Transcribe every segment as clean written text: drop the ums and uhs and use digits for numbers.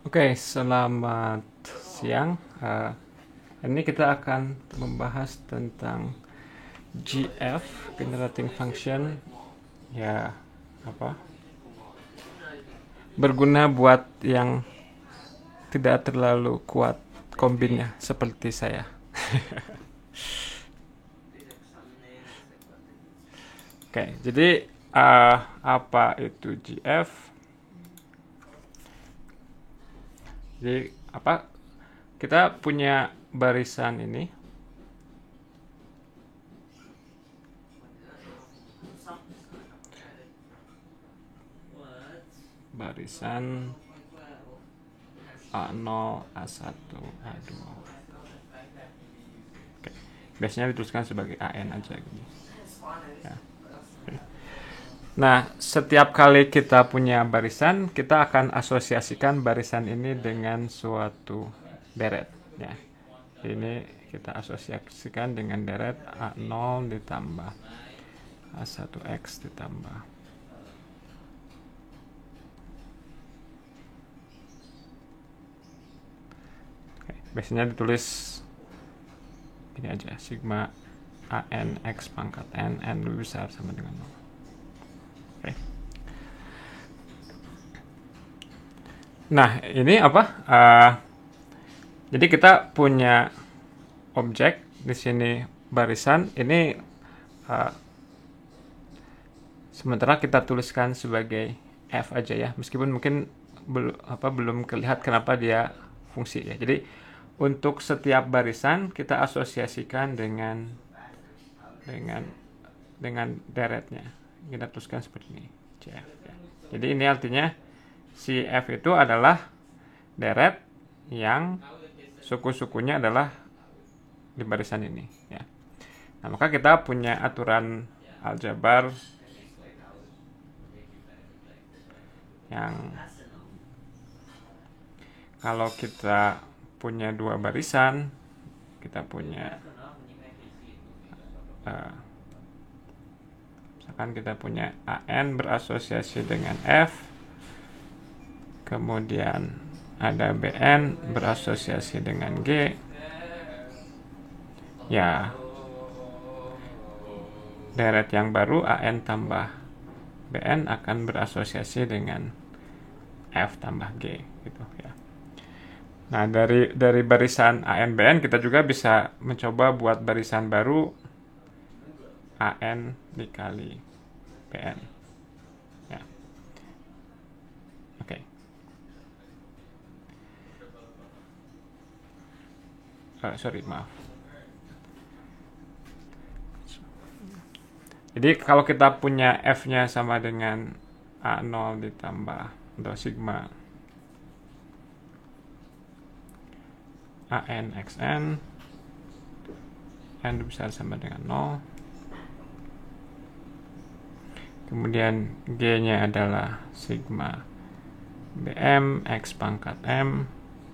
Oke, selamat siang. Ini kita akan membahas tentang GF, Generating Function. Ya, apa? Berguna buat yang tidak terlalu kuat kombinnya, seperti saya. Oke, jadi apa itu GF? Jadi apa? Kita punya barisan ini. Barisan A0, A1, A2. Oke. Biasanya dituliskan sebagai AN aja gini. Ya. Nah, setiap kali kita punya barisan, kita akan asosiasikan barisan ini dengan suatu deret. Ya. Ini kita asosiasikan dengan deret A0 ditambah A1X ditambah biasanya ditulis ini aja, sigma AN X pangkat N lebih besar sama dengan 0. Oke. Nah, ini apa? Jadi kita punya objek di sini barisan ini, sementara kita tuliskan sebagai f aja ya, meskipun mungkin belum kelihatan kenapa dia fungsi ya. Jadi untuk setiap barisan kita asosiasikan dengan deretnya. Kita tuliskan seperti ini, CF. Jadi ini artinya si F itu adalah deret yang suku-sukunya adalah di barisan ini. Ya. Nah, maka kita punya aturan aljabar yang kalau kita punya dua barisan, kita punya misalkan kita punya AN berasosiasi dengan F, kemudian ada BN berasosiasi dengan G, ya deret yang baru AN tambah BN akan berasosiasi dengan F tambah G gitu ya. Nah, dari barisan AN BN kita juga bisa mencoba buat barisan baru AN dikali BN. Ya. Oke. Maaf. Jadi kalau kita punya F-nya sama dengan A0 ditambah atau sigma AN XN, N besar sama dengan 0. Kemudian G-nya adalah sigma BM X pangkat M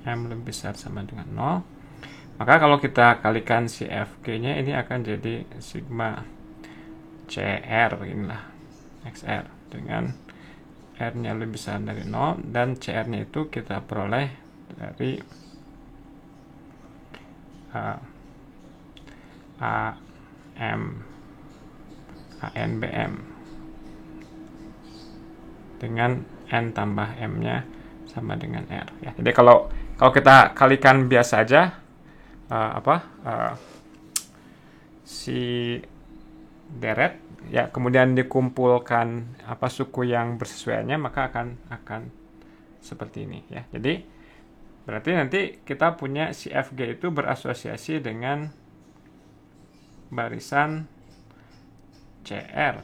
lebih besar sama dengan 0. Maka kalau kita kalikan si FG-nya ini akan jadi sigma CR inilah XR dengan R-nya lebih besar dari 0, dan CR-nya itu kita peroleh dari ANBM dengan N tambah M-nya sama dengan R ya. Jadi kalau kita kalikan biasa aja si deret ya, kemudian dikumpulkan suku yang bersesuaiannya, maka akan seperti ini ya. Jadi berarti nanti kita punya si FG itu berasosiasi dengan barisan CR.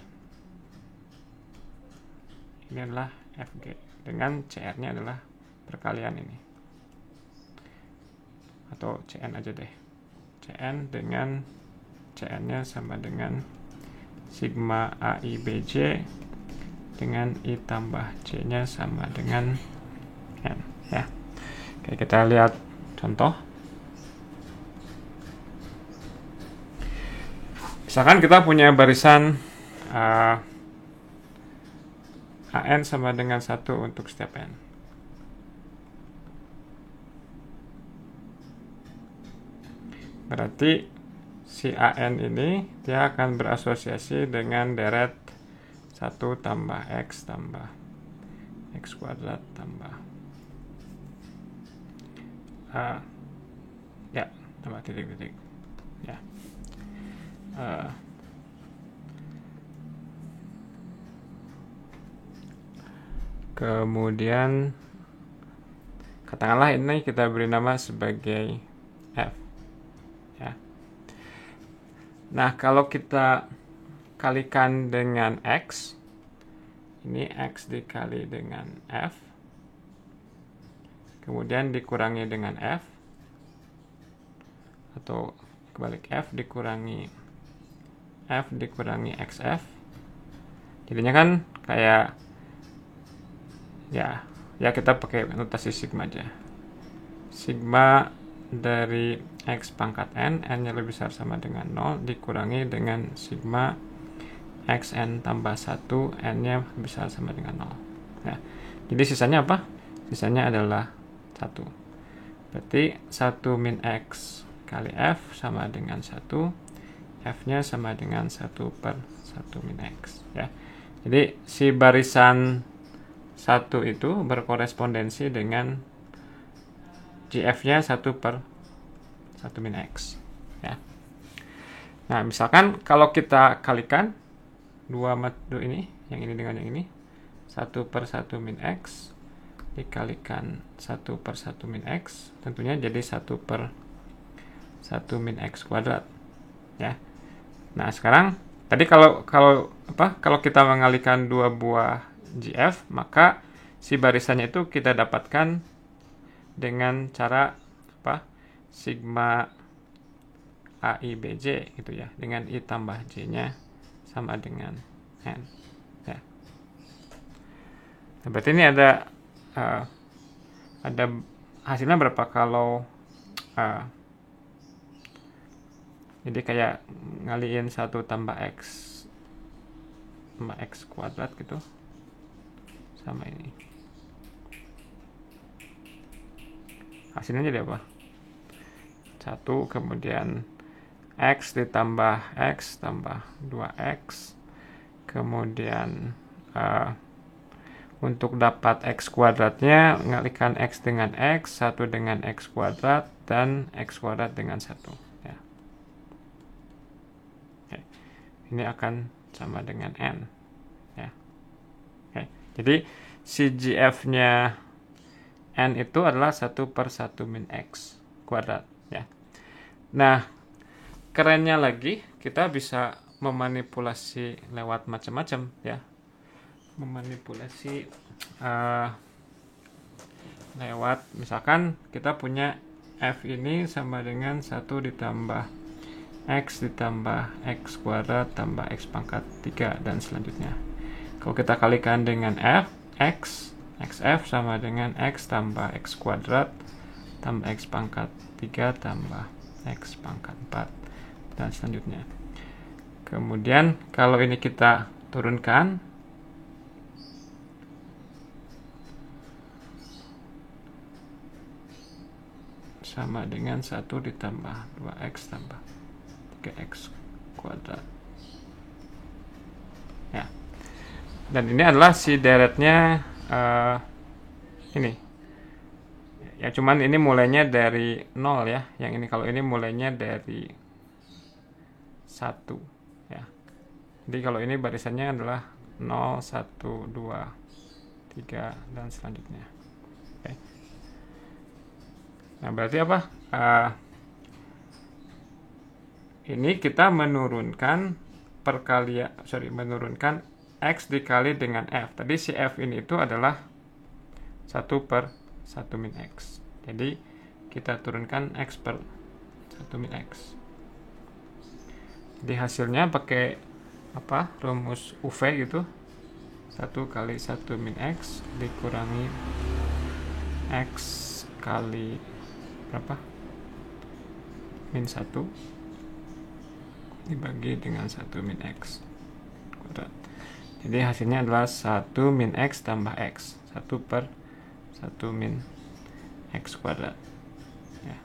Ini adalah FG dengan CR-nya adalah perkalian ini. Atau CN aja deh. CN dengan CN-nya sama dengan sigma AIBJ dengan I tambah C-nya sama dengan N ya. Oke, kita lihat contoh. Misalkan kita punya barisan AN sama dengan 1 untuk setiap N. Berarti si AN ini dia akan berasosiasi dengan deret 1 tambah X kuadrat tambah ya, tambah titik-titik ya. Kemudian katakanlah ini kita beri nama sebagai F ya. Nah, kalau kita kalikan dengan X, ini X dikali dengan F, kemudian dikurangi dengan F, atau kebalik, F dikurangi XF, jadinya kan kayak ya kita pakai notasi sigma aja. Sigma dari X pangkat N, N-nya lebih besar sama dengan 0, dikurangi dengan sigma Xn tambah 1, N-nya besar sama dengan 0. Nah, jadi sisanya apa? Sisanya adalah 1. Berarti 1 min X kali F sama dengan 1, F-nya sama dengan 1 per 1 min X. Ya. Jadi si barisan 1 itu berkorespondensi dengan GF-nya 1 per 1 min X. Ya. Nah, misalkan kalau kita kalikan 2 ini, yang ini dengan yang ini, 1 per 1 min X dikalikan 1 per 1 min X, tentunya jadi 1 per 1 min X kuadrat. Ya. Nah, sekarang tadi kalau kita mengalihkan 2 buah GF, maka si barisannya itu kita dapatkan dengan cara sigma AI BJ gitu ya, dengan I tambah J-nya sama dengan N ya. Nah, berarti ini ada hasilnya berapa kalau jadi kayak ngaliin 1 tambah X kuadrat gitu sama ini, hasilnya jadi apa? 1 kemudian X ditambah X tambah 2X, kemudian untuk dapat X kuadratnya mengalihkan X dengan X, 1 dengan X kuadrat, dan X kuadrat dengan 1 ya. Oke. Ini akan sama dengan N ya. Oke. Jadi si GF-nya N itu adalah 1 per 1 min X kuadrat ya. Nah, kerennya lagi, kita bisa memanipulasi lewat macam-macam ya. Memanipulasi lewat, misalkan kita punya F ini sama dengan 1 ditambah X ditambah X kuadrat tambah X pangkat 3 dan selanjutnya. Kalau kita kalikan dengan F, XF sama dengan X tambah X kuadrat tambah X pangkat 3 tambah X pangkat 4 dan selanjutnya. Kemudian kalau ini kita turunkan, sama dengan 1 ditambah 2X tambah 3X kuadrat ya. Dan ini adalah si deretnya ini ya, cuman ini mulainya dari 0 ya. Yang ini, kalau ini mulainya dari 1 ya. Jadi kalau ini barisannya adalah 0, 1, 2, 3 dan selanjutnya. Oke. Nah, berarti apa? Ini kita menurunkan menurunkan X dikali dengan F. Tadi si F ini itu adalah 1 per 1 min X. Jadi kita turunkan X per 1 min X. Jadi hasilnya pakai rumus UV gitu. 1 kali 1 min X dikurangi X kali berapa? Min 1 dibagi dengan 1 min X kuadrat. Jadi hasilnya adalah 1 min X tambah X. 1 per 1 min X kuadrat ya.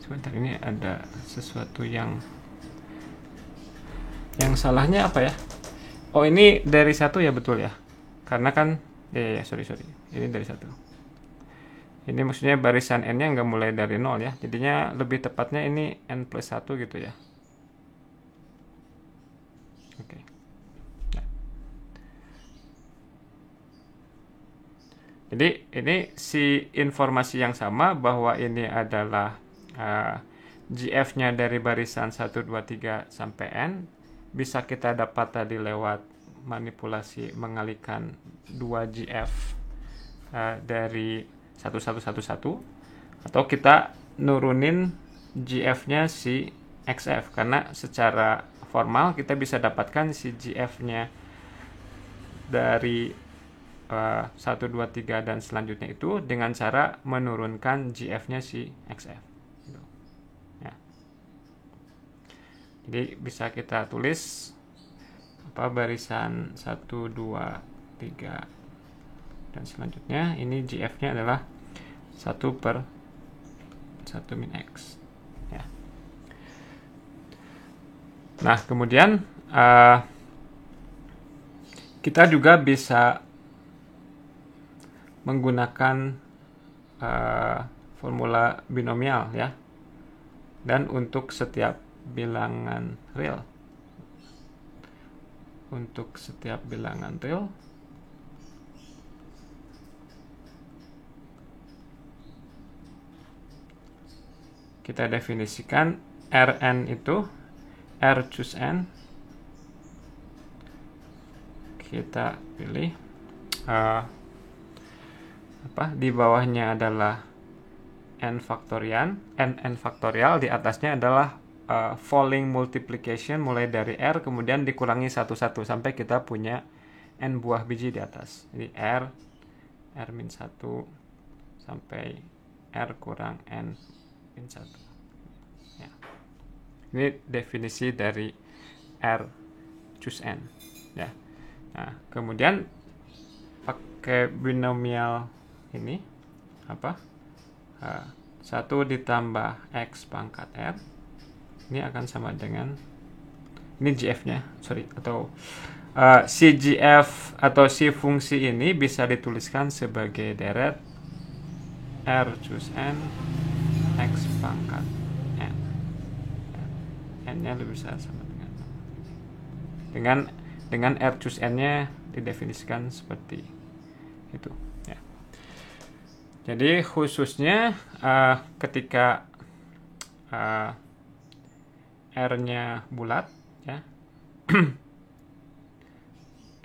sebentar, ini ada sesuatu yang salahnya apa ya? Oh, ini dari 1 ya, betul ya, karena kan sorry, ini dari 1. Ini maksudnya barisan n-nya nggak mulai dari 0 ya, jadinya lebih tepatnya ini n plus 1 gitu ya. Oke. Nah. Jadi ini si informasi yang sama bahwa ini adalah GF-nya dari barisan 1, 2, 3 sampai n bisa kita dapat tadi lewat manipulasi mengalihkan 2 GF dari 1, 1, 1, 1, atau kita nurunin GF-nya si XF, karena secara formal kita bisa dapatkan si GF-nya dari 1, 2, 3 dan selanjutnya itu dengan cara menurunkan GF-nya si XF gitu. Ya. Jadi bisa kita tulis barisan 1, 2, 3 dan selanjutnya ini GF-nya adalah 1 per 1 min X ya. Nah, kemudian kita juga bisa menggunakan formula binomial ya, dan untuk setiap bilangan real, kita definisikan Rn itu R choose n, kita pilih di bawahnya adalah n faktorial, di atasnya adalah falling multiplication mulai dari R kemudian dikurangi 1, 1 sampai kita punya n buah biji di atas. Jadi R min 1 sampai R kurang n min 1 ya. Ini definisi dari R choose n ya. Nah, kemudian pakai binomial ini 1 ditambah X pangkat R ini akan sama dengan ini GF-nya, atau si GF atau si fungsi ini bisa dituliskan sebagai deret R choose n X pangkat n. N-nya lebih besar sama dengan R choose n-nya didefinisikan seperti itu ya. Jadi khususnya ketika R-nya bulat ya,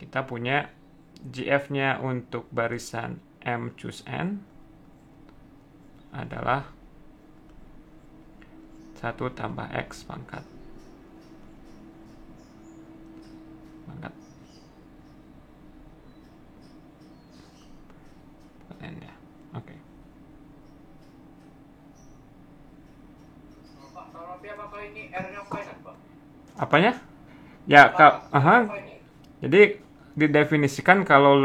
kita punya GF-nya untuk barisan M choose n adalah 1 tambah X pangkat n ya. Oke. Apakah ini R-nya finite, Pak? Apanya? Ya, jadi didefinisikan kalau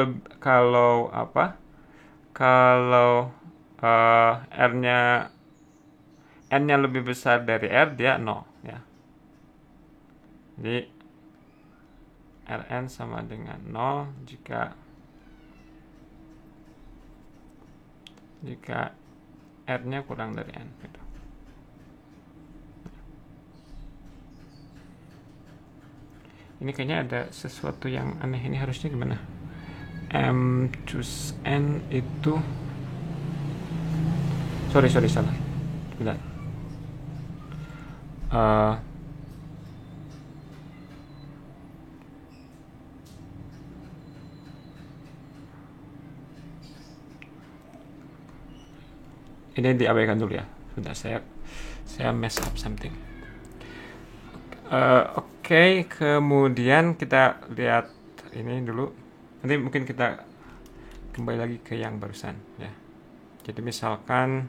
R-nya n-nya lebih besar dari R, dia 0 ya. Jadi Rn sama dengan 0 jika R-nya kurang dari n gitu. Ini kayaknya ada sesuatu yang aneh, ini harusnya gimana? M choose n itu sorry salah. Bentar. Ini diabaikan dulu ya. Sudah, saya mess up something. Oke, kemudian kita lihat ini dulu. Nanti mungkin kita kembali lagi ke yang barusan ya. Jadi misalkan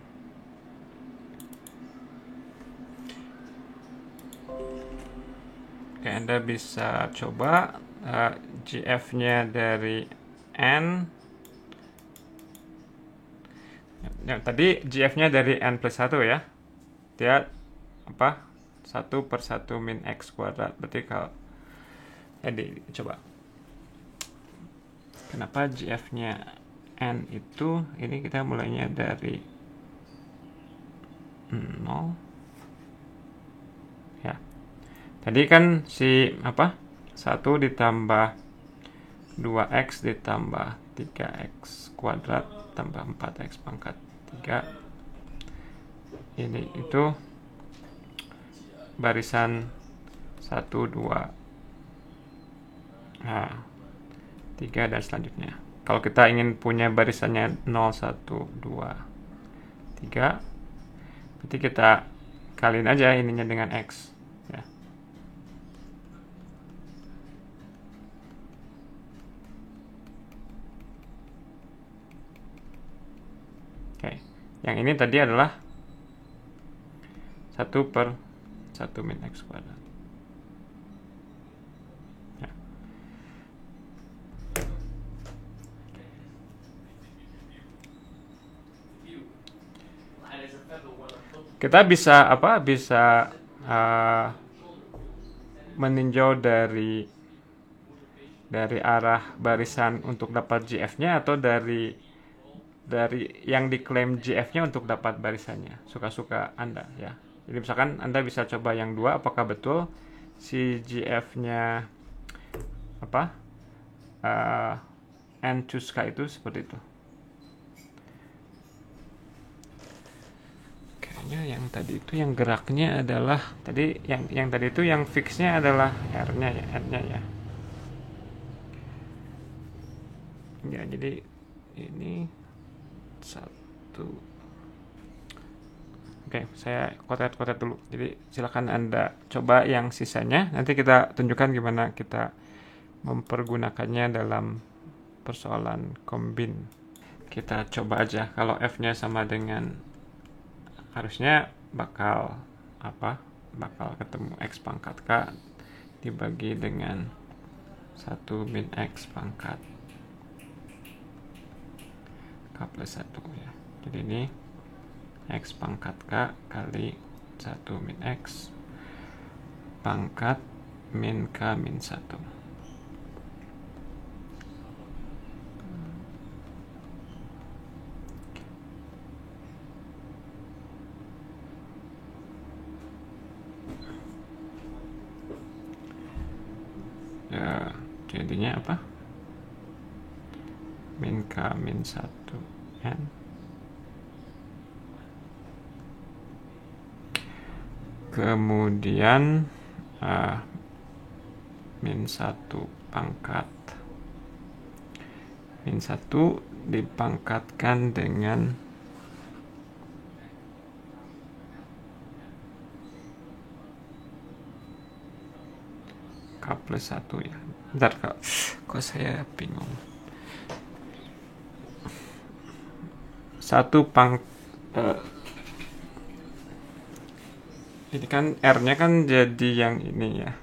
Anda bisa coba GF-nya dari n. Tadi GF-nya dari n plus 1 ya. dia apa 1/1 min x kuadrat. Berarti kalau coba kenapa GF-nya n itu, ini kita mulainya dari 0 ya. Tadi kan si 1 ditambah 2x ditambah 3x kuadrat tambah 4x pangkat 3, ini itu barisan 1, 2, 3 dan selanjutnya. Kalau kita ingin punya barisannya 0, 1, 2, 3, berarti kita kaliin aja ininya dengan x ya. Oke, yang ini tadi adalah 1/1 min x kuadrat. Ya. Kita bisa meninjau dari arah barisan untuk dapat GF-nya atau dari yang diklaim GF-nya untuk dapat barisannya. Suka-suka Anda ya. Jadi misalkan Anda bisa coba yang 2, apakah betul si GF-nya n choose k itu seperti itu. Kayaknya yang tadi itu yang geraknya adalah yang tadi itu yang fixnya adalah R-nya ya, N-nya ya. Ya, jadi ini 1. Oke, saya kotet-kotet dulu. Jadi silakan Anda coba yang sisanya. Nanti kita tunjukkan gimana kita mempergunakannya dalam persoalan kombin. Kita coba aja kalau F-nya sama dengan, harusnya bakal ketemu X pangkat K dibagi dengan 1 min X pangkat K plus 1 ya. Jadi ini X pangkat K kali 1 min X pangkat min K min 1. Ya, jadinya apa? Min K min 1 N kemudian min 1 pangkat min 1 dipangkatkan dengan K plus 1 ya. Bentar, kok saya bingung. 1 ini kan R-nya kan jadi yang ini ya.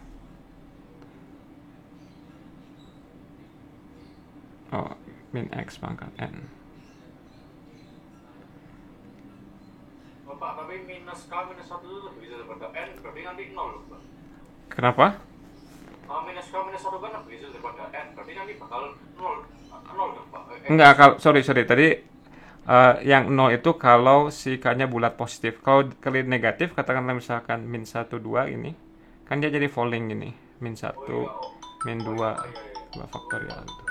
Oh, min X pangkat N. Bapak, tapi minus K minus 1 itu lebih bisa daripada N, berarti nanti 0, Pak. Kenapa? Minus K minus 1 kan lebih bisa daripada N, berarti nanti bakal 0 dong, Pak. Enggak, kalau sorry tadi yang 0 itu kalau si K-nya bulat positif. Kalau kali negatif, katakanlah misalkan min 1, 2 ini, kan dia jadi falling ini. Min 1, min 2, 2 faktorial gitu.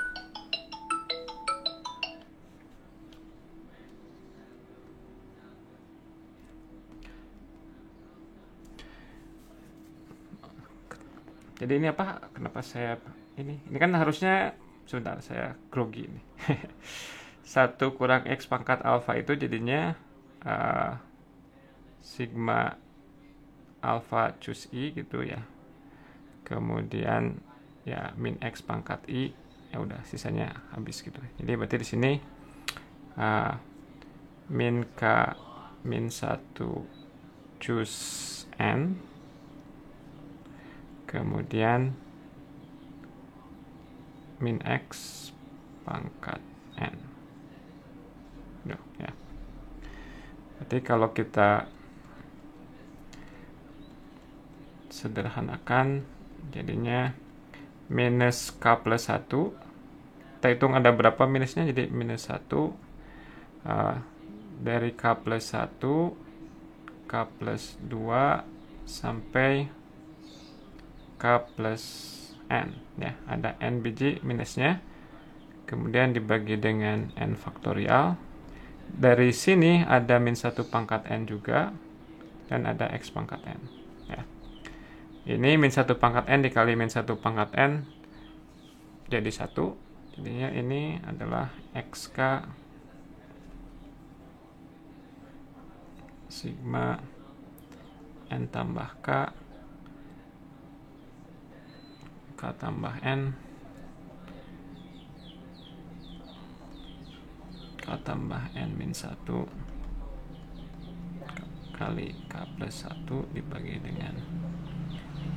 Jadi ini apa? Kenapa saya ini? Ini kan harusnya, sebentar, saya grogi ini. 1 kurang X pangkat alfa itu jadinya sigma alfa choose I gitu ya. Kemudian ya min X pangkat I, ya udah sisanya habis gitu. Jadi berarti di sini min K min 1 choose N, kemudian min X pangkat N. Ya. Berarti kalau kita sederhanakan, jadinya minus K plus 1. Kita hitung ada berapa minusnya, jadi minus 1 dari K plus 1, K plus 2 sampai K plus N ya, ada N biji minusnya, kemudian dibagi dengan N faktorial. Dari sini ada min 1 pangkat N juga, dan ada X pangkat N ya. Ini min 1 pangkat N dikali min 1 pangkat N jadi 1, jadinya ini adalah XK sigma N tambah K tambah N K tambah N min 1 kali K plus 1 dibagi dengan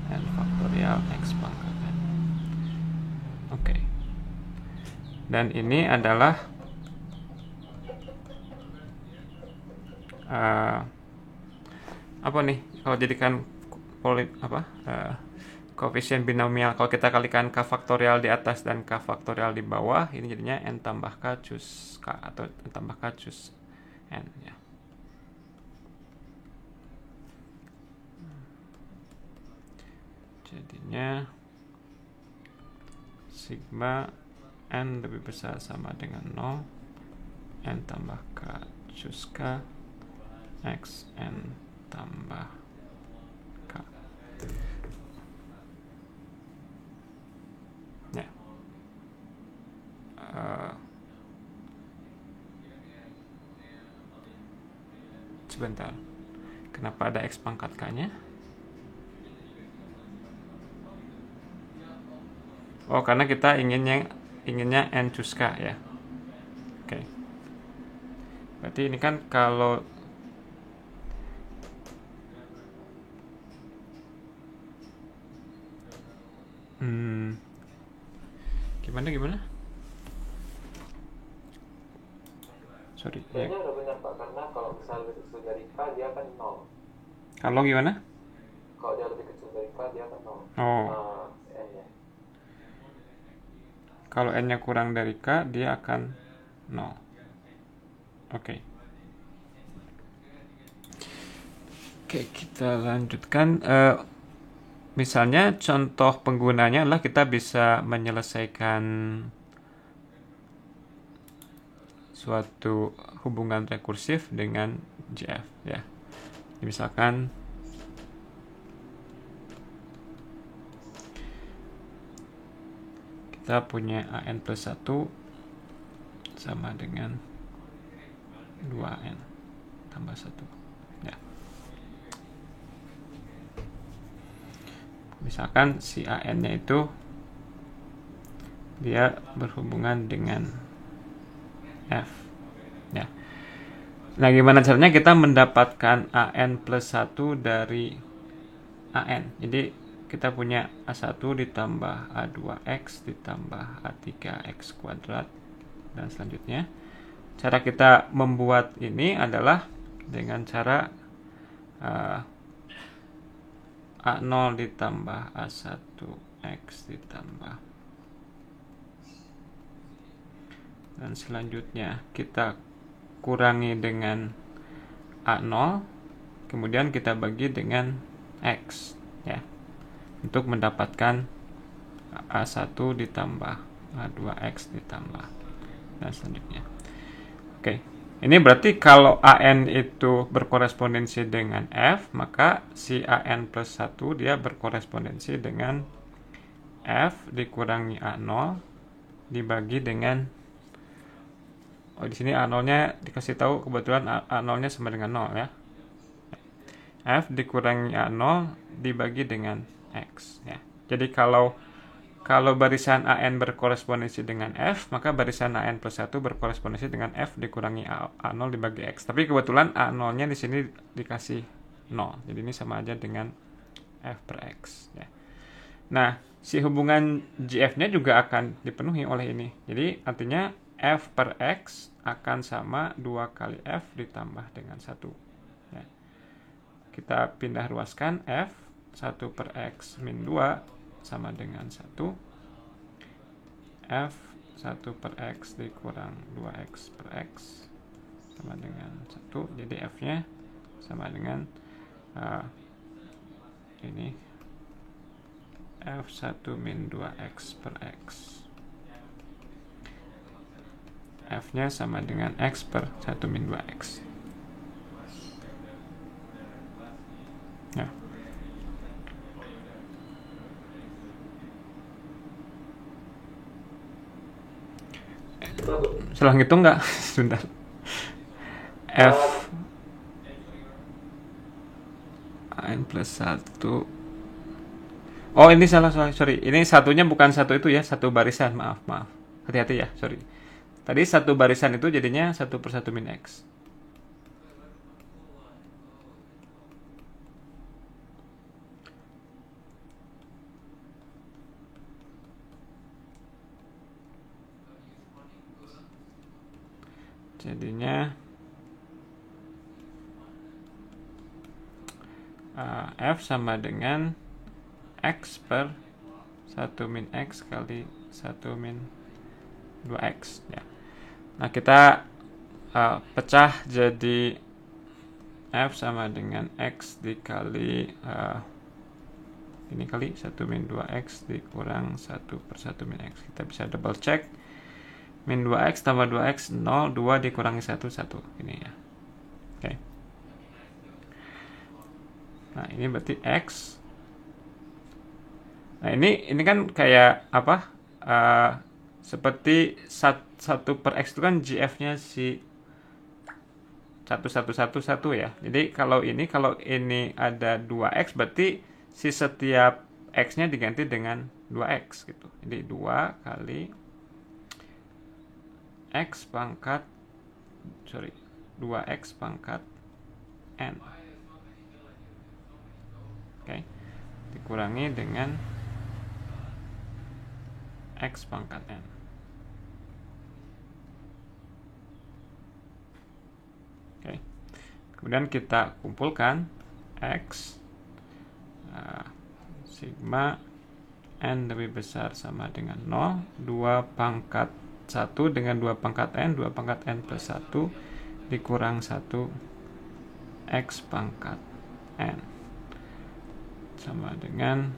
N faktorial X pangkat N. Oke. Dan ini adalah apa nih, kalau jadikan koefisien binomial, kalau kita kalikan K faktorial di atas dan K faktorial di bawah, ini jadinya N tambah K cus K atau N tambah K cus N ya. Jadinya sigma N lebih besar sama dengan 0, N tambah K cus K X N tambah K ya. Sebentar, kenapa ada X pangkat K nya? Oh, karena kita inginnya N cus K ya. Oke. Berarti ini kan kalau gimana? Sorry. Kayaknya udah benar Pak, karena kalau misalnya lebih kecil dari K dia akan 0. Kalau gimana? Kalau dia lebih kecil dari K dia akan 0. Oh. N-nya. Kalau N-nya kurang dari K, dia akan 0. Oke. Oke, kita lanjutkan. Misalnya contoh penggunanya adalah kita bisa menyelesaikan suatu hubungan rekursif dengan GF ya. Misalkan kita punya AN plus 1 sama dengan 2N tambah 1 ya. Misalkan si AN-nya itu dia berhubungan dengan F ya. Nah, gimana caranya kita mendapatkan AN plus 1 dari AN? Jadi kita punya A1 ditambah A2X ditambah A3X kuadrat dan selanjutnya. Cara kita membuat ini adalah dengan cara A0 ditambah A1X ditambah, dan selanjutnya kita kurangi dengan A0, kemudian kita bagi dengan X ya, untuk mendapatkan A1 ditambah A2X ditambah dan selanjutnya. Oke, ini berarti kalau AN itu berkorespondensi dengan F, maka si AN plus 1 dia berkorespondensi dengan F dikurangi A0 dibagi dengan, di sini A0-nya dikasih tahu, kebetulan A0-nya sama dengan 0 ya. F dikurangi A0 dibagi dengan X ya. Jadi kalau barisan AN berkorespondensi dengan F, maka barisan AN plus 1 berkorespondensi dengan F dikurangi A0 dibagi X. Tapi kebetulan A0-nya di sini dikasih 0. Jadi ini sama aja dengan F per X ya. Nah, si hubungan GF-nya juga akan dipenuhi oleh ini. Jadi artinya F per X akan sama 2 kali F ditambah dengan 1 ya. Kita pindah ruaskan F 1 per X min 2 sama dengan 1. F 1 per X dikurang 2X per X sama dengan 1. Jadi F-nya sama dengan ini F1 min 2X per X. F-nya sama dengan X per 1 min 2X. Ya. Salah ngitung nggak? Sebentar. F n plus 1. Oh, ini salah, sorry. Ini satunya bukan satu itu ya, satu barisan. Maaf. Hati-hati ya, sorry. Tadi satu barisan itu jadinya 1 per 1 min X. Jadinya F sama dengan X per 1 min X kali 1 min 2X ya. Nah, kita pecah jadi F sama dengan X dikali ini kali 1 min 2X dikurang 1 per 1 min X. Kita bisa double check. Min 2X tambah 2X 0, 2 dikurangi 1, 1. Ini ya. Oke. Nah, ini berarti X. Nah, ini kan kayak apa? Seperti 1 per X itu kan GF-nya si 1111 ya. Jadi kalau ini ada 2X, berarti si setiap X-nya diganti dengan 2X gitu. Jadi 2 kali X pangkat 2X pangkat N. Oke. Dikurangi dengan X pangkat N. Oke. Kemudian kita kumpulkan X sigma N lebih besar sama dengan 0, 2 pangkat 1 dengan 2 pangkat N, 2 pangkat N plus 1 dikurang 1 X pangkat N sama dengan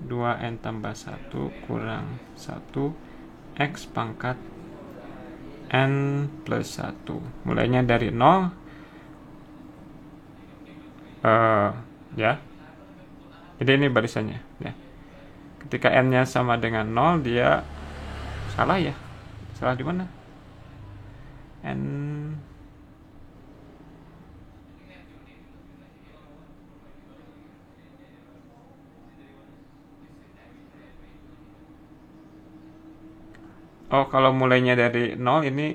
2N tambah 1 kurang 1 X pangkat N plus 1. Mulainya dari 0 ya. Jadi ini barisannya ya. Ketika N-nya sama dengan 0, dia salah ya. Salah di mana? N Oh, kalau mulainya dari 0 ini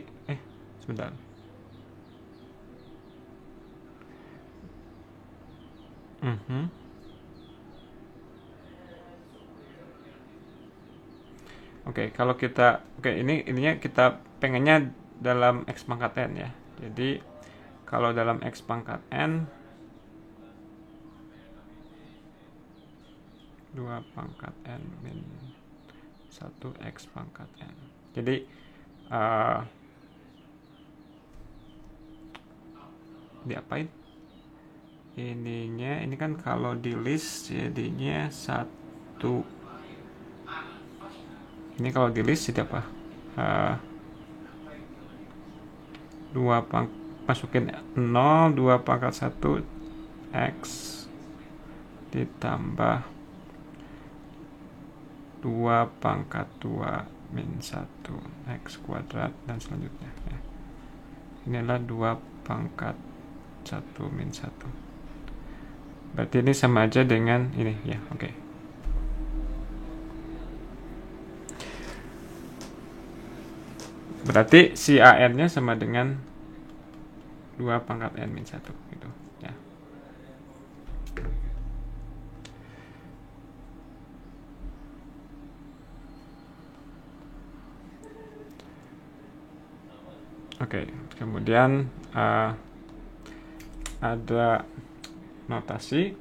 sebentar. Oke, kalau kita ininya kita pengennya dalam X pangkat N ya. Jadi kalau dalam X pangkat N 2 pangkat N min 1 X pangkat N. Jadi diapain? Ini kan kalau di list jadinya 1. Ini kalau di list jadi apa? 2 masukin 0, 2 pangkat 1 X ditambah 2 pangkat 2 min 1 X kuadrat dan selanjutnya ya. Inilah 2 pangkat 1 min 1. Berarti ini sama aja dengan ini ya, oke. Berarti si AN-nya sama dengan 2 pangkat N min 1 gitu ya. Oke, kemudian ada notasi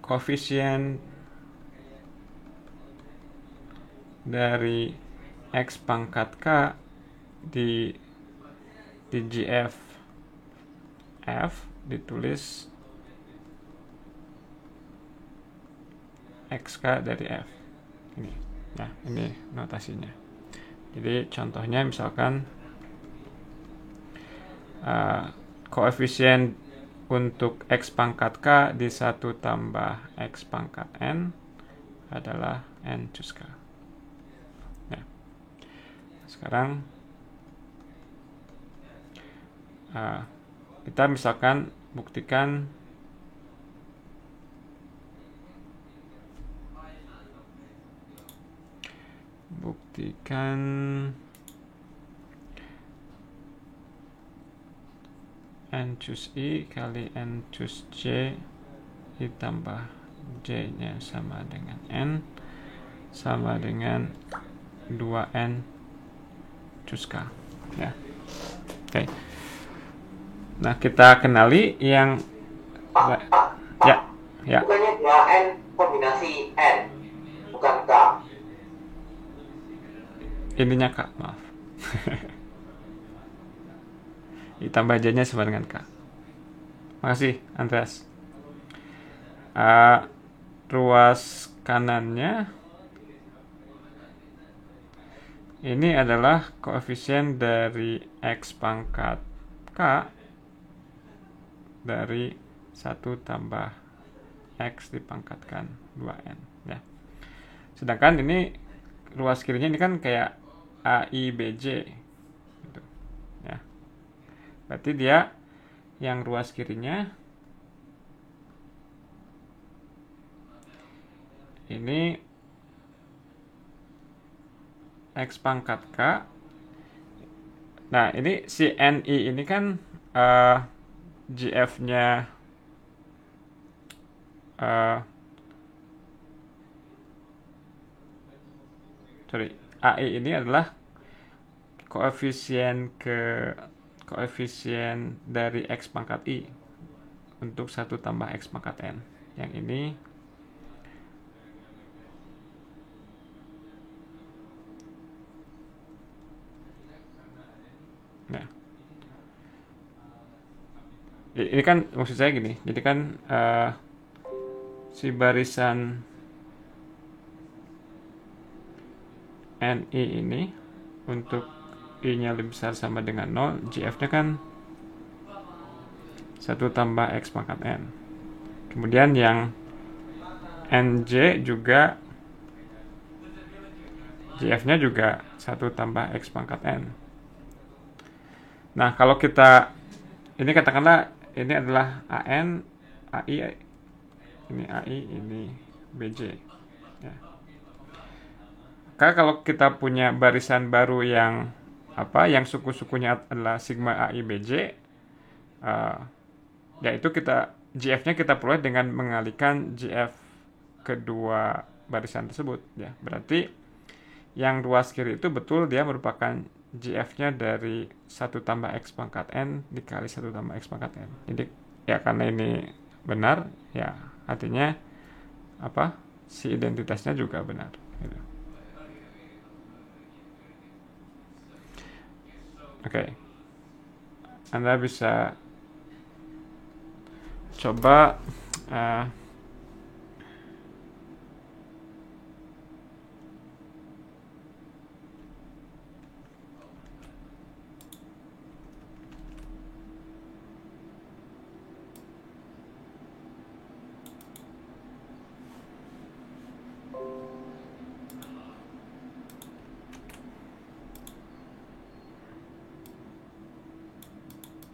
koefisien dari X pangkat K di GF F ditulis XK dari F. Ini. Nah, ini notasinya. Jadi contohnya misalkan koefisien untuk X pangkat K di 1 tambah X pangkat N adalah N cus K. Nah, sekarang kita misalkan buktikan N cus I kali N cus J ditambah J nya sama dengan N sama dengan 2N cus K ya. Oke. Nah, kita kenali yang ya. Bukannya 2N kombinasi N, bukan K. Ininya K, maaf. Ditambah J-nya sama dengan K. Makasih, Andreas. Ruas kanannya ini adalah koefisien dari X pangkat K dari 1 tambah X dipangkatkan 2N ya. Sedangkan ini ruas kirinya ini kan kayak AIBJ gitu ya. Berarti dia yang ruas kirinya ini X pangkat K. Nah, ini si NI ini kan GF-nya AI ini adalah koefisien dari X pangkat I untuk 1 tambah X pangkat N. Yang ini nah, ini kan maksud saya gini, jadi kan si barisan NI ini untuk I-nya lebih besar sama dengan 0, GF-nya kan 1 tambah X pangkat N. Kemudian yang NJ juga GF-nya juga 1 tambah X pangkat N. Nah, kalau kita ini katakanlah ini adalah AN, AI, ini AI, ini BJ ya. Karena kalau kita punya barisan baru yang yang suku-sukunya adalah sigma AI BJ, yaitu GF-nya kita peroleh dengan mengalihkan GF kedua barisan tersebut ya. Berarti yang ruas kiri itu betul dia merupakan GF-nya dari 1 tambah X pangkat N dikali 1 tambah X pangkat N. Jadi ya karena ini benar ya artinya si identitasnya juga benar gitu. Oke. Anda bisa coba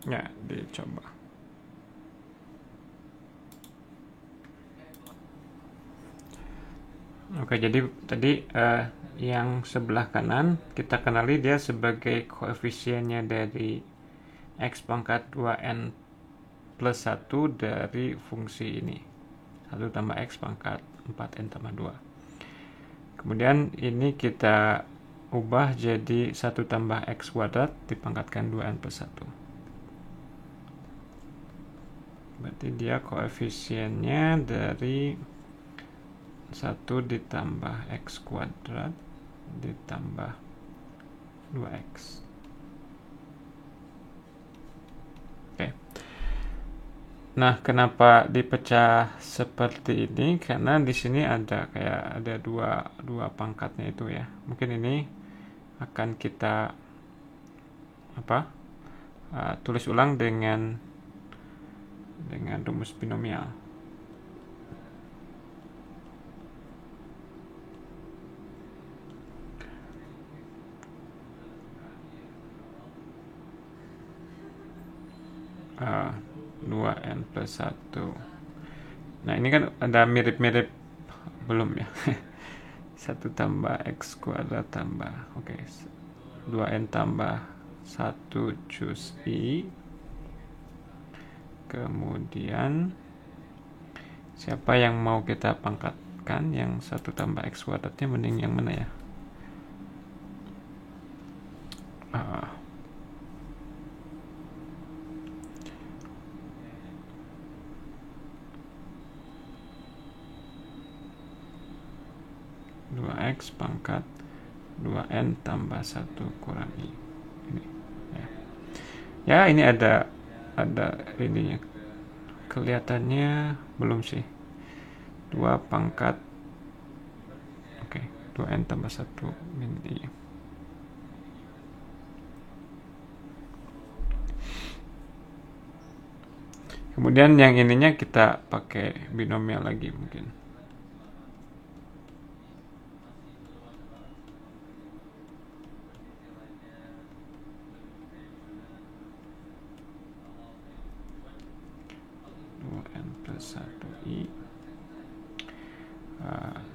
ya dicoba. Oke, jadi tadi yang sebelah kanan kita kenali dia sebagai koefisiennya dari X pangkat 2N plus 1 dari fungsi ini 1 tambah X pangkat 4N tambah 2. Kemudian ini kita ubah jadi 1 tambah X kuadrat dipangkatkan 2N plus 1. Berarti dia koefisiennya dari 1 ditambah X kuadrat ditambah 2X. Oke. Nah, kenapa dipecah seperti ini? Karena di sini ada dua pangkatnya itu ya. Mungkin ini akan kita tulis ulang dengan rumus binomial. Uh, 2N plus 1. Nah, ini kan ada mirip-mirip belum ya? 1 tambah X kuadrat tambah 2N tambah 1 cus I. Kemudian siapa yang mau kita pangkatkan? Yang 1 tambah X kuadratnya mending yang mana ya? X pangkat 2N tambah 1 kurang I. Ini ya. Ya, ini ada ininya. Kelihatannya belum sih. 2 pangkat 2N tambah 1 min I. Kemudian yang ininya kita pakai binomial lagi mungkin.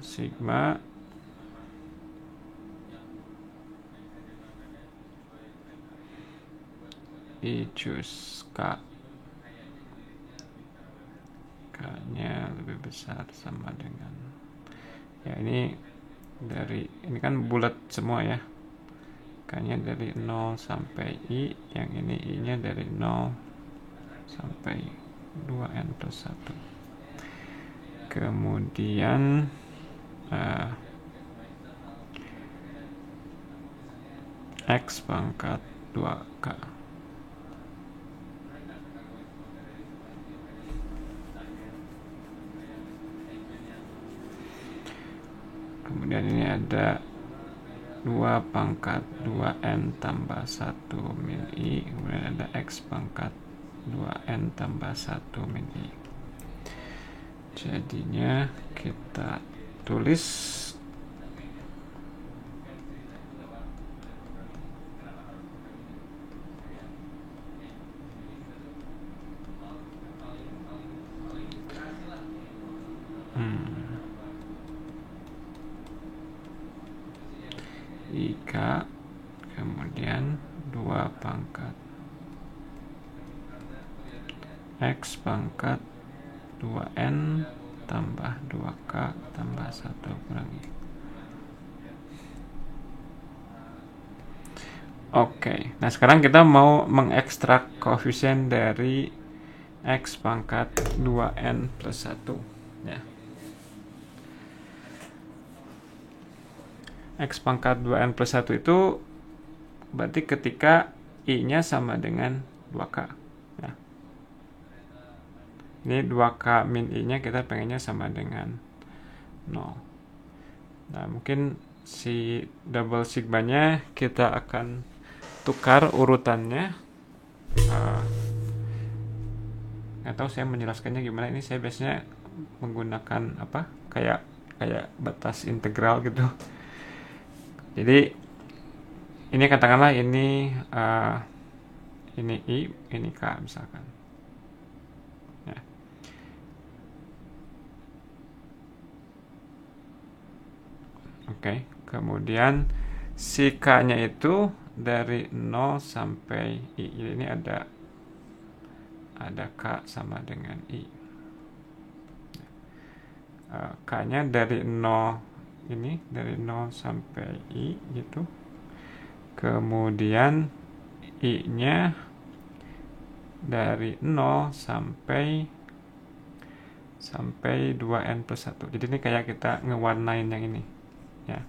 Sigma I cus K. K-nya lebih besar sama dengan ya, ini kan bulat semua ya. K-nya dari 0 sampai I, yang ini I-nya dari 0 sampai 2N plus 1. Kemudian X pangkat 2K. Kemudian ini ada 2 pangkat 2N tambah 1 min I. Kemudian ada X pangkat 2N tambah 1 min I. Jadinya kita tulis IK, kemudian 2 pangkat X pangkat 2N tambah 2K tambah 1 kurang I. Oke, nah sekarang kita mau mengekstrak koefisien dari X pangkat 2N plus 1 ya. X pangkat 2N plus 1 itu berarti ketika I-nya sama dengan 2K ya. Ini 2K min I-nya kita pengennya sama dengan 0. Nah, mungkin si double sigma-nya kita akan tukar urutannya. Nggak tahu saya menjelaskannya gimana. Ini saya biasanya menggunakan kayak batas integral gitu. Jadi ini katakanlah ini I, ini K misalkan. Ya. Oke, kemudian si K-nya itu dari 0 sampai I. Jadi ini ada K sama dengan I. K-nya dari 0 ini dari 0 sampai I gitu. kemudian I-nya dari 0 sampai 2n plus 1. Jadi ini kayak kita ngewarnain yang ini ya,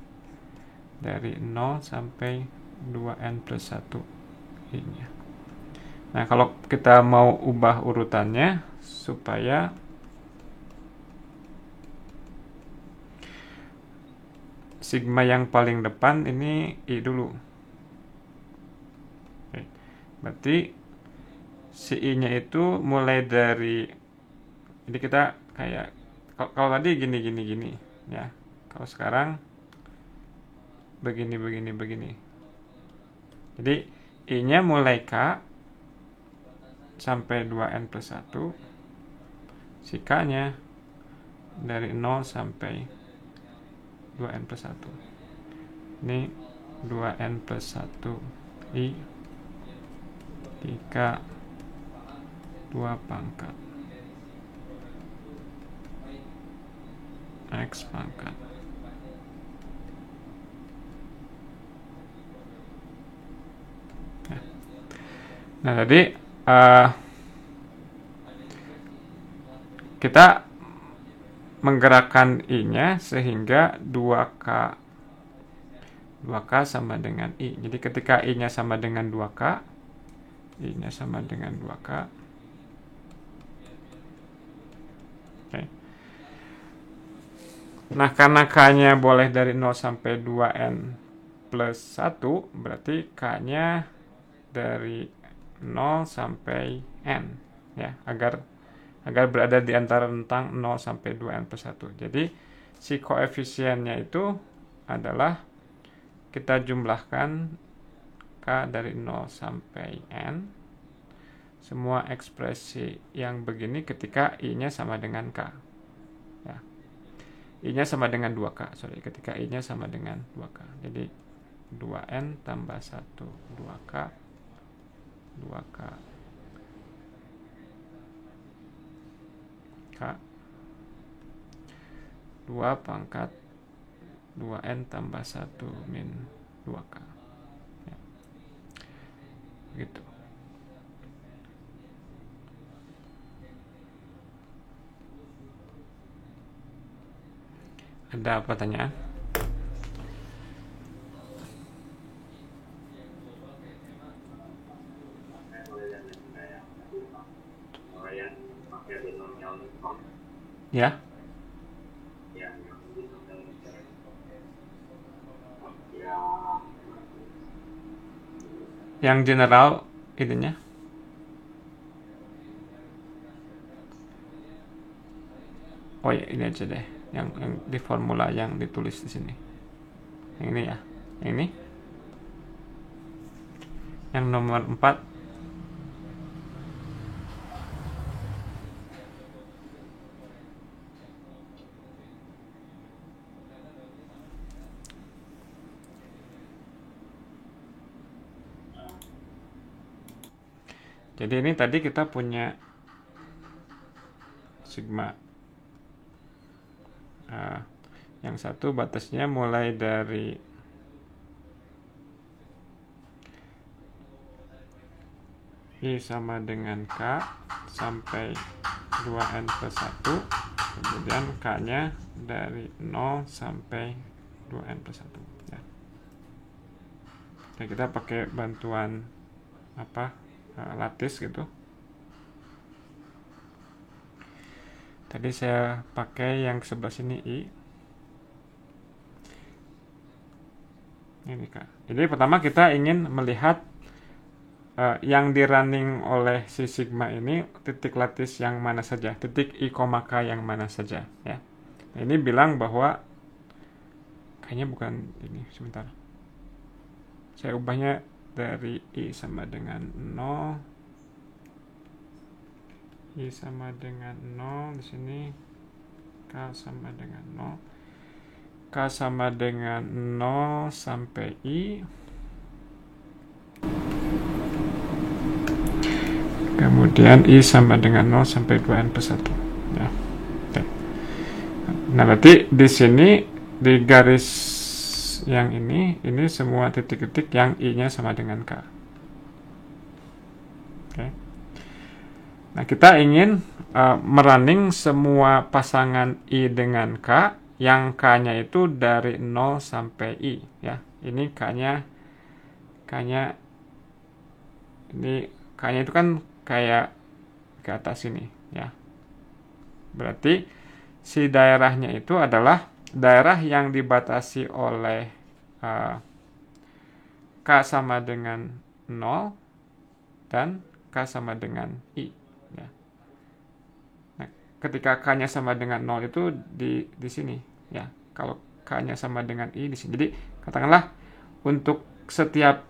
dari 0 sampai 2n plus 1 I-nya. Nah, kalau kita mau ubah urutannya supaya sigma yang paling depan ini I dulu. Oke. Berarti si I-nya itu mulai dari, jadi kita kayak kalau tadi gini ya. Kalau sekarang begini. Jadi I-nya mulai K sampai 2n plus 1. Si K-nya dari 0 sampai 2n plus 1. Ini 2n plus 1 I dika 2 pangkat X pangkat. Nah, jadi kita menggerakkan I-nya sehingga 2K sama dengan I. Jadi ketika I-nya sama dengan 2K, I-nya sama dengan 2K. Oke. Nah, karena K-nya boleh dari 0 sampai 2n plus 1, berarti K-nya dari 0 sampai n ya, agar berada di antara rentang 0 sampai 2n plus 1. Jadi si koefisiennya itu adalah kita jumlahkan K dari 0 sampai n, semua ekspresi yang begini ketika I-nya sama dengan K ya. I-nya sama dengan 2K, ketika I-nya sama dengan 2K. Jadi 2n tambah 1 2K 2K K 2 pangkat 2n tambah 1 min 2K ya. Gitu. Ada pertanyaan? Ya. Yang general itunya. Oh ya, ini aja deh. Yang di formula yang ditulis di sini. Yang ini ya. Yang ini. Yang nomor 4. Jadi ini tadi kita punya sigma. Yang satu batasnya mulai dari I sama dengan K sampai 2n plus 1. Kemudian K-nya dari 0 sampai 2n plus 1 ya. Nah, kita pakai bantuan lattice gitu. Tadi saya pakai yang sebelah sini I. Ini Kak. Jadi pertama kita ingin melihat yang di running oleh si sigma ini titik lattice yang mana saja, titik I, K yang mana saja ya. Nah, ini bilang bahwa kayaknya bukan ini, sebentar. Saya ubahnya dari I sama dengan 0, I sama dengan 0 di sini, K sama dengan 0, K sama dengan 0 sampai I, kemudian I sama dengan 0 sampai 2n plus 1 ya. Oke. Nah, berarti di sini di garis yang ini semua titik-titik yang I-nya sama dengan K. Oke. Nah, kita ingin merunning semua pasangan I dengan K, yang K-nya itu dari 0 sampai I, ya. Ini K-nya ini K-nya itu kan kayak ke atas ini, ya. Berarti si daerahnya itu adalah daerah yang dibatasi oleh K sama dengan 0 dan K sama dengan I, ya. Nah, ketika K-nya sama dengan 0 itu di sini, ya. Kalau K-nya sama dengan I di sini. Jadi katakanlah untuk setiap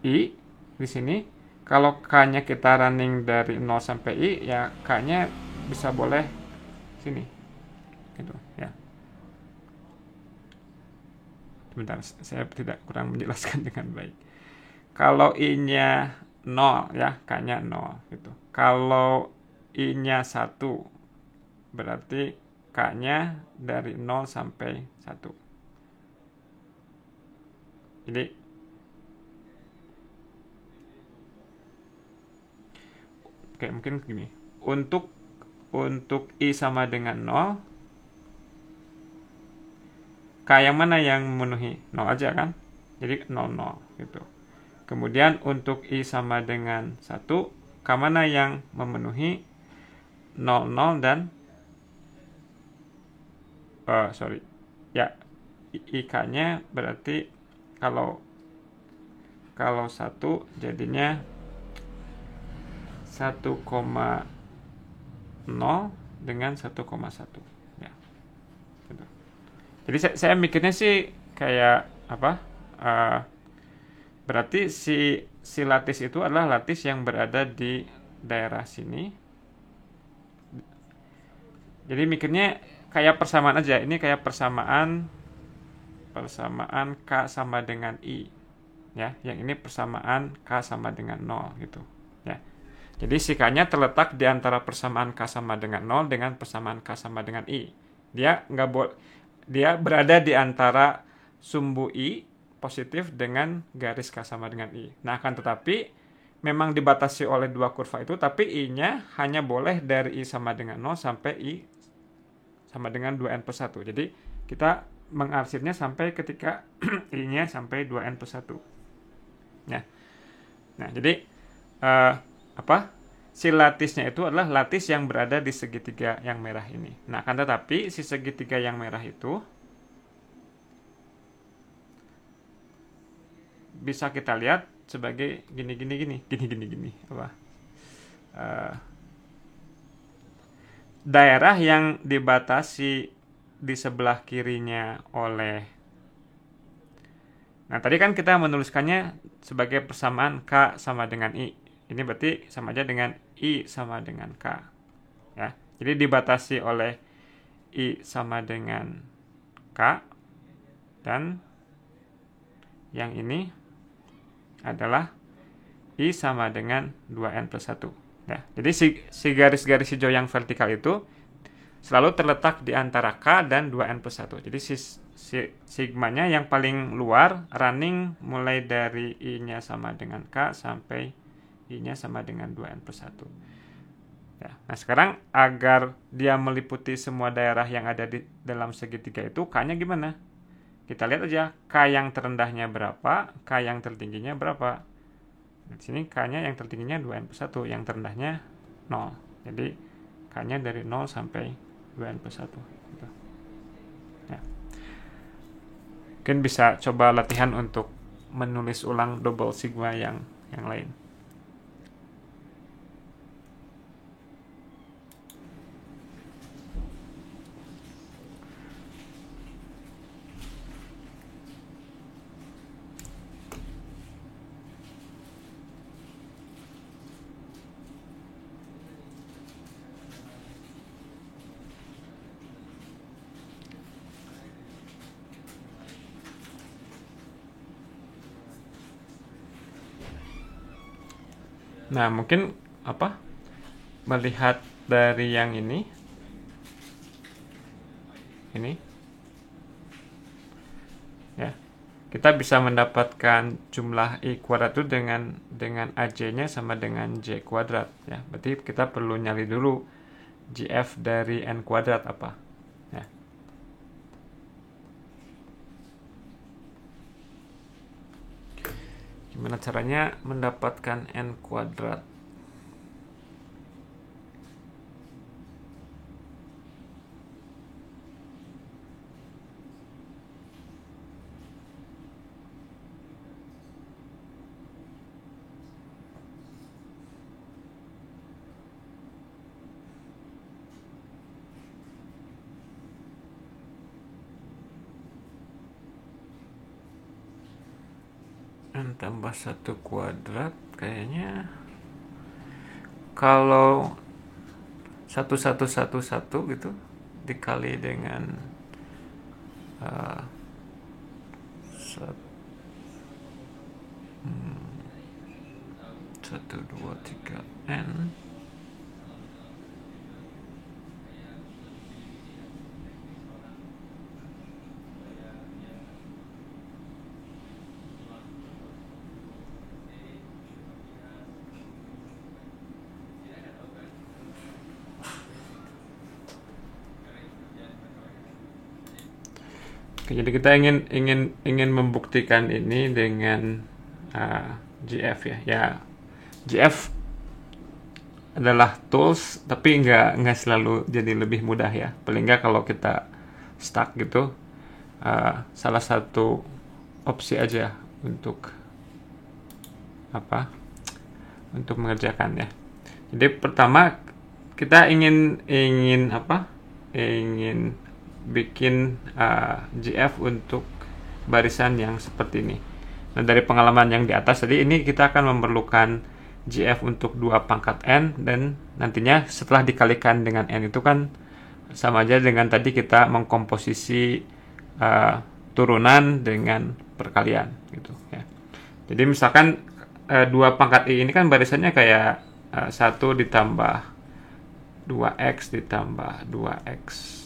I di sini, kalau K-nya kita running dari 0 sampai I, ya K-nya bisa boleh sini. Gitu, ya. Sebentar, saya tidak kurang menjelaskan dengan baik. Kalau I-nya 0, ya, K-nya 0 gitu. Kalau I-nya 1, berarti K-nya dari 0 sampai 1. Jadi oke, mungkin gini. Untuk I sama dengan 0, K yang mana yang memenuhi? 0 aja kan? Jadi 0, 0 gitu. Kemudian untuk I sama dengan 1, K mana yang memenuhi? 0, 0 dan ya, I-K-nya berarti kalau 1 jadinya 1,0 dengan 1,1, ya. Gitu. Jadi saya mikirnya sih kayak apa? Berarti si lattice itu adalah lattice yang berada di daerah sini. Jadi mikirnya kayak persamaan aja. Ini kayak persamaan K sama dengan I, ya. Yang ini persamaan K sama dengan 0 gitu, ya. Jadi si K-nya terletak di antara persamaan K sama dengan 0 dengan persamaan K sama dengan I. Dia berada di antara sumbu I positif dengan garis K sama dengan I. Nah, akan tetapi memang dibatasi oleh dua kurva itu, tapi I-nya hanya boleh dari I sama dengan 0 sampai I sama dengan 2n+1. Jadi kita mengarsirnya sampai ketika I-nya sampai 2n+1. Ya. Nah, jadi si lattice-nya itu adalah lattice yang berada di segitiga yang merah ini. Nah, akan tetapi si segitiga yang merah itu bisa kita lihat sebagai gini. Daerah yang dibatasi di sebelah kirinya oleh. Nah, tadi kan kita menuliskannya sebagai persamaan K sama dengan I. Ini berarti sama aja dengan I sama dengan K, ya. Jadi dibatasi oleh I sama dengan K, dan yang ini adalah I sama dengan 2n+1, ya. Jadi si garis-garis hijau yang vertikal itu selalu terletak di antara K dan 2n+1. Jadi si sigmanya yang paling luar running mulai dari I-nya sama dengan K sampai I-nya sama dengan 2n+1. Ya, nah sekarang agar dia meliputi semua daerah yang ada di dalam segitiga itu, K-nya gimana? Kita lihat aja K yang terendahnya berapa, K yang tertingginya berapa. Di sini K-nya yang tertingginya 2n+1, yang terendahnya 0. Jadi K-nya dari 0 sampai 2n+1. Gitu. Ya. Mungkin bisa coba latihan untuk menulis ulang double sigma yang lain. Nah, mungkin melihat dari yang ini ya. Kita bisa mendapatkan jumlah I kuadrat itu dengan AJ-nya sama dengan J kuadrat, ya. Berarti kita perlu nyari dulu GF dari N kuadrat apa, ya. Gimana caranya mendapatkan N kuadrat? N tambah 1 kuadrat kayaknya kalau 1111 gitu dikali dengan 1, 2, 3 N. Oke, jadi kita ingin membuktikan ini dengan GF, ya. Ya, GF adalah tools, tapi nggak selalu jadi lebih mudah, ya. Paling nggak kalau kita stuck gitu, salah satu opsi aja untuk untuk mengerjakan, ya. Jadi pertama kita ingin bikin GF untuk barisan yang seperti ini. Nah, dari pengalaman yang di atas tadi, ini kita akan memerlukan GF untuk 2 pangkat N, dan nantinya setelah dikalikan dengan N itu kan sama aja dengan tadi kita mengkomposisi turunan dengan perkalian gitu, ya. Jadi misalkan 2 pangkat I ini kan barisannya kayak 1 ditambah 2X ditambah 2X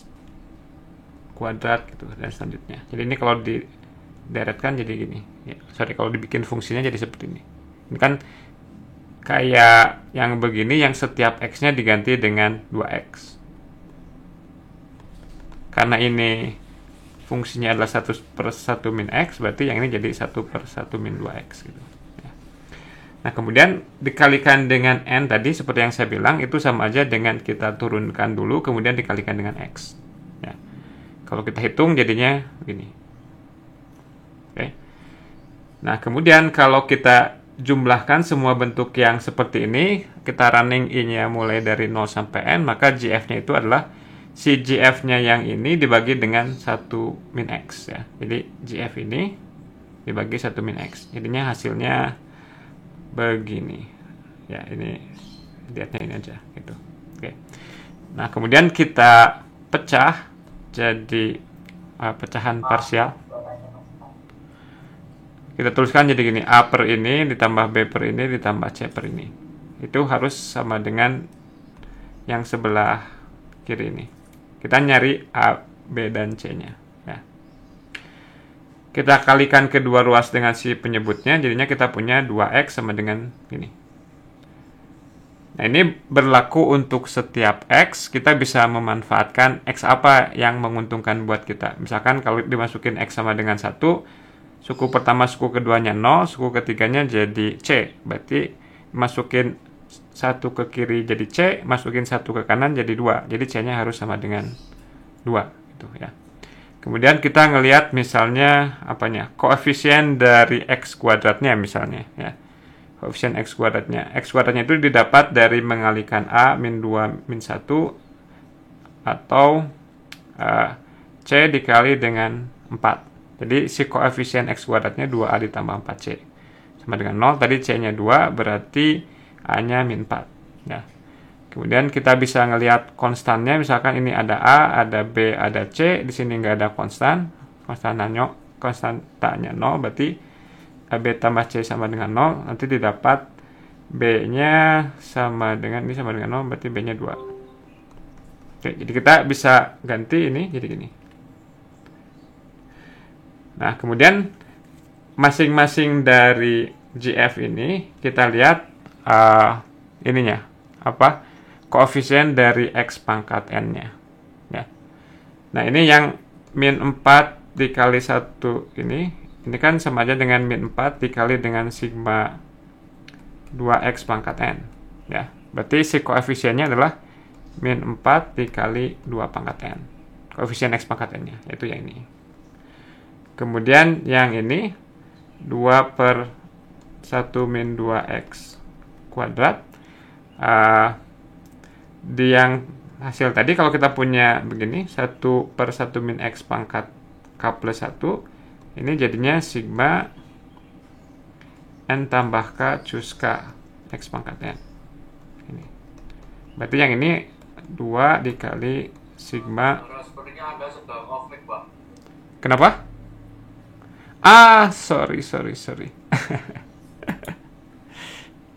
kuadrat gitu, dan selanjutnya. Jadi ini kalau dideretkan jadi gini, ya. Kalau dibikin fungsinya jadi seperti ini. Ini kan kayak yang begini, yang setiap X-nya diganti dengan 2X. Karena ini fungsinya adalah 1/1 min X, berarti yang ini jadi 1/1 min 2X gitu, ya. Nah, kemudian dikalikan dengan N tadi, seperti yang saya bilang, itu sama aja dengan kita turunkan dulu, kemudian dikalikan dengan X, ya. Kalau kita hitung jadinya begini. Oke. Nah, kemudian kalau kita jumlahkan semua bentuk yang seperti ini, kita running I-nya mulai dari 0 sampai N, maka GF-nya itu adalah si GF-nya yang ini dibagi dengan 1 min X, ya. Jadi GF ini dibagi 1 min X. Jadinya hasilnya begini. Ya, ini lihatnya ini aja gitu. Oke. Nah, kemudian kita pecah jadi pecahan parsial. Kita tuliskan jadi gini, A per ini ditambah B per ini ditambah C per ini. Itu harus sama dengan yang sebelah kiri ini. Kita nyari A, B, dan C-nya, ya. Kita kalikan kedua ruas dengan si penyebutnya, jadinya kita punya 2X sama dengan ini. Nah, ini berlaku untuk setiap X. Kita bisa memanfaatkan X apa yang menguntungkan buat kita. Misalkan kalau dimasukin X sama dengan 1, suku pertama, suku keduanya 0, suku ketiganya jadi C. Berarti masukin 1 ke kiri jadi C, masukin 1 ke kanan jadi 2. Jadi C-nya harus sama dengan 2 gitu, ya. Kemudian kita ngelihat misalnya koefisien dari X kuadratnya misalnya, ya. Koefisien X kuadratnya. X kuadratnya itu didapat dari mengalikan A min 2 min 1 atau C dikali dengan 4. Jadi si koefisien X kuadratnya 2A ditambah 4C. Sama dengan 0. Tadi C-nya 2, berarti A-nya min 4. Ya. Kemudian kita bisa ngelihat konstannya. Misalkan ini ada A, ada B, ada C. Di sini nggak ada konstan. Konstantanya 0, berarti B tambah C sama dengan 0, nanti didapat B-nya sama dengan 0, berarti B-nya 2. Oke, jadi kita bisa ganti ini jadi gini. Nah, kemudian masing-masing dari GF ini kita lihat ininya apa? Koefisien dari X pangkat N-nya. Ya. Nah, ini yang min 4 dikali 1 ini kan sama aja dengan min 4 dikali dengan sigma 2X pangkat N. Ya. Berarti si koefisiennya adalah min 4 dikali 2 pangkat N. Koefisien X pangkat N-nya, yaitu yang ini. Kemudian yang ini 2 per 1 min 2X kuadrat. Di yang hasil tadi kalau kita punya begini 1 per 1 min X pangkat K plus 1, ini jadinya sigma N tambah K cus K X pangkat N. Ini. Berarti yang ini 2 dikali sigma. Sepertinya Anda sedang off-mic, Pak. Kenapa? Sorry.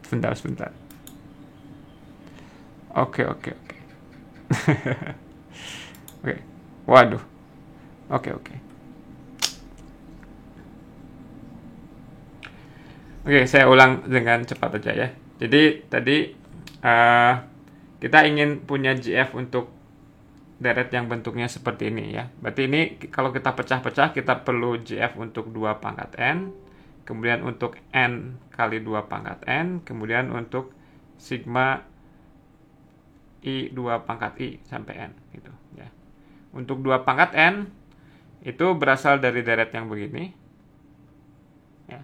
Sebentar. Oke. Oke. Waduh. Oke. Oke, saya ulang dengan cepat aja ya. Jadi tadi kita ingin punya GF untuk deret yang bentuknya seperti ini ya. Berarti ini kalau kita pecah-pecah kita perlu GF untuk 2 pangkat N, kemudian untuk N kali 2 pangkat N, kemudian untuk sigma I 2 pangkat I sampai N gitu ya. Untuk 2 pangkat N itu berasal dari deret yang begini. Ya.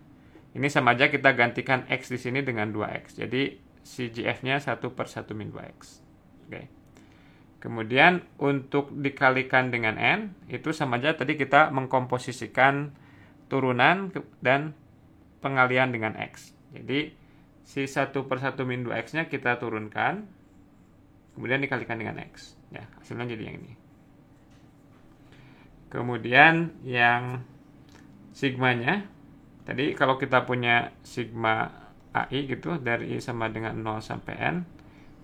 Ini sama aja kita gantikan X di sini dengan 2X. Jadi si GF-nya 1 per 1 min 2X. Oke. Kemudian untuk dikalikan dengan N itu sama aja tadi kita mengkomposisikan turunan dan pengalian dengan X. Jadi si 1 per 1 min 2X-nya kita turunkan, kemudian dikalikan dengan X. Ya, hasilnya jadi yang ini. Kemudian yang sigmanya, tadi kalau kita punya sigma AI gitu, dari I sama dengan 0 sampai N,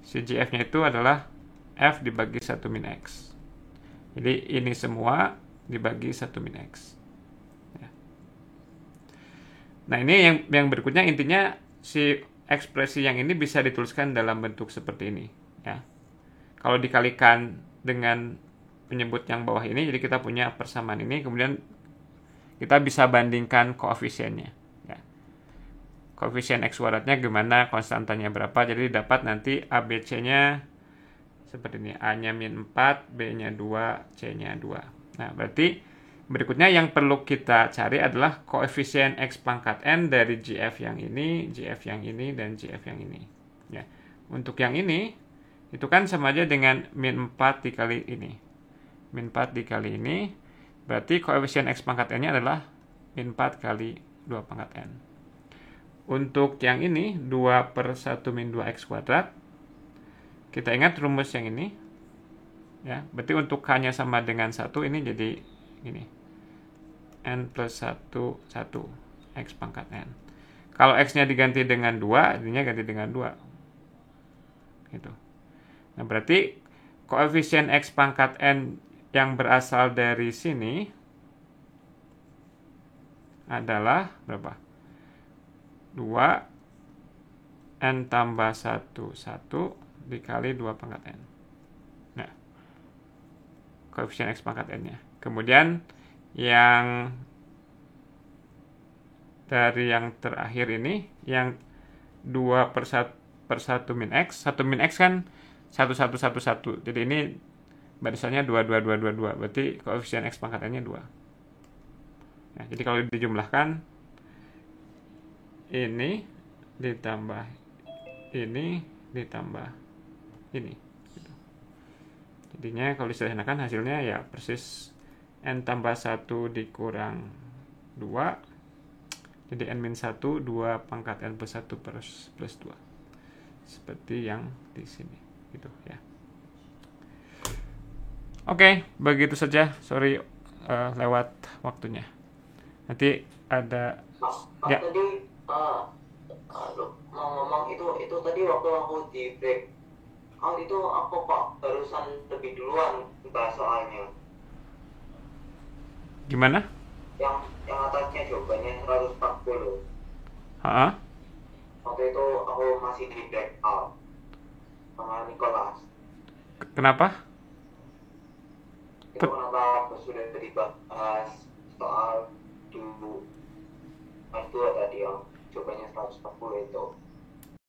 si GF-nya itu adalah F dibagi 1 min X. Jadi ini semua dibagi 1 min X. Ya. Nah, ini yang berikutnya intinya si ekspresi yang ini bisa dituliskan dalam bentuk seperti ini. Ya. Kalau dikalikan dengan penyebut yang bawah ini, jadi kita punya persamaan ini, kemudian kita bisa bandingkan koefisiennya. Ya. Koefisien X kuadratnya gimana, konstantanya berapa, jadi dapat nanti ABC-nya seperti ini, A-nya min 4, B-nya 2, C-nya 2. Nah, berarti berikutnya yang perlu kita cari adalah koefisien X pangkat N dari GF yang ini, GF yang ini, dan GF yang ini. Ya. Untuk yang ini, itu kan sama aja dengan min 4 dikali ini. Min 4 dikali ini, berarti koefisien X pangkat N-nya adalah min 4 kali 2 pangkat N. Untuk yang ini, 2 per 1 min 2X kuadrat, kita ingat rumus yang ini. Ya, berarti untuk K-nya sama dengan 1, ini jadi ini. N plus 1, 1, X pangkat N. Kalau X-nya diganti dengan 2, artinya ganti dengan 2. Gitu. Nah, berarti koefisien X pangkat N yang berasal dari sini adalah berapa? 2 N tambah 1, 1 dikali 2 pangkat N. Nah, koefisien X pangkat N-nya. Kemudian yang dari yang terakhir ini, yang 2 per 1 min X. 1 min X kan 1, 1, 1, 1. Jadi ini barisannya 2, 2, 2, 2, 2. Berarti koefisien X pangkat N-nya 2. Nah, jadi kalau dijumlahkan, ini ditambah ini ditambah ini. Gitu. Jadinya kalau disederhanakan hasilnya ya persis N tambah 1 dikurang 2. Jadi N-1, 2 pangkat N plus 1 plus 2. Seperti yang di sini. Gitu ya. Oke, begitu saja. Sorry lewat waktunya. Nanti ada ya. Tadi mau ngomong itu tadi waktu aku di break out itu aku kok barusan lebih duluan bahas soalnya. Gimana? Yang atasnya jawabannya 140. Ha? Waktu itu aku masih di breakout sama Nicholas. Kenapa? Itu kenapa sudah dibahas soal dua tadi yang jawabannya 140 itu.